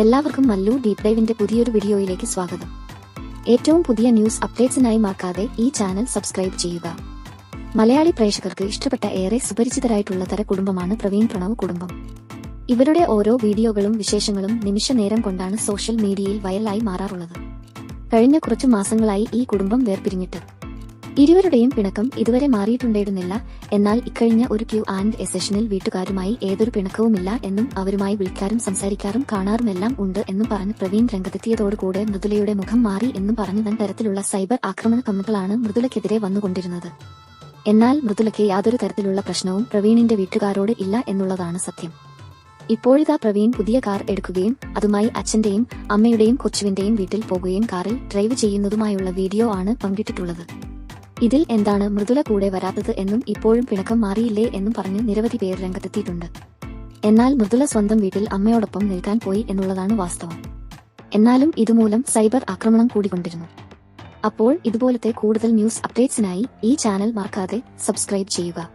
എല്ലാവർക്കും മല്ലു ഡീപ് ഡൈവിന്റെ പുതിയൊരു വീഡിയോയിലേക്ക് സ്വാഗതം. ഏറ്റവും പുതിയ ന്യൂസ് അപ്ഡേറ്റ്സിനായി മറക്കാതെ ഈ ചാനൽ സബ്സ്ക്രൈബ് ചെയ്യുക. മലയാളി പ്രേക്ഷകർക്ക് ഇഷ്ടപ്പെട്ട ഏറെ സുപരിചിതരായിട്ടുള്ള കുടുംബമാണ് പ്രവീൺ പ്രണവ് കുടുംബം. ഇവരുടെ ഓരോ വീഡിയോകളും വിശേഷങ്ങളും നിമിഷ നേരം കൊണ്ടാണ് സോഷ്യൽ മീഡിയയിൽ വൈറലായി മാറാറുള്ളത്. കഴിഞ്ഞ കുറച്ചു മാസങ്ങളായി ഈ കുടുംബം വേർപിരിഞ്ഞിട്ട് ഇരുവരുടെയും പിണക്കം ഇതുവരെ മാറിയിട്ടുണ്ടായിരുന്നില്ല. എന്നാൽ ഇക്കഴിഞ്ഞ ഒരു Q&A സെഷനിൽ വീട്ടുകാരുമായി ഏതൊരു പിണക്കവുമില്ല എന്നും അവരുമായി വിളിക്കാറും സംസാരിക്കാറും കാണാറുമെല്ലാം ഉണ്ട് എന്നും പറഞ്ഞ് പ്രവീൺ രംഗത്തെത്തിയതോടുകൂടെ മൃദുലയുടെ മുഖം മാറി എന്നും പറഞ്ഞു വൻ തരത്തിലുള്ള സൈബർ ആക്രമണ കമന്റുകളാണ് മൃദുലയ്ക്കെതിരെ വന്നുകൊണ്ടിരുന്നത്. എന്നാൽ മൃദുലയ്ക്ക് യാതൊരു തരത്തിലുള്ള പ്രശ്നവും പ്രവീണിന്റെ വീട്ടുകാരോട് ഇല്ല എന്നുള്ളതാണ് സത്യം. ഇപ്പോഴിതാ പ്രവീൺ പുതിയ കാർ എടുക്കുകയും അതുമായി അച്ഛന്റെയും അമ്മയുടെയും കൊച്ചുവിന്റെയും വീട്ടിൽ പോകുകയും കാറിൽ ഡ്രൈവ് ചെയ്യുന്നതുമായുള്ള വീഡിയോ ആണ് പങ്കിട്ടിട്ടുള്ളത്. ഇതിൽ എന്താണ് മൃദുല കൂടെ വരാത്തത് എന്നും ഇപ്പോഴും പിണക്കം മാറിയില്ലേ എന്നും പറഞ്ഞ് നിരവധി പേർ രംഗത്തെത്തിയിട്ടുണ്ട്. എന്നാൽ മൃദുല സ്വന്തം വീട്ടിൽ അമ്മയോടൊപ്പം നിൽക്കാൻ പോയി എന്നുള്ളതാണ് വാസ്തവം. എന്നാലും ഇതുമൂലം സൈബർ ആക്രമണം കൂടിക്കൊണ്ടിരുന്നു. അപ്പോൾ ഇതുപോലത്തെ കൂടുതൽ ന്യൂസ് അപ്ഡേറ്റ്സിനായി ഈ ചാനൽ മറക്കാതെ സബ്സ്ക്രൈബ് ചെയ്യുക.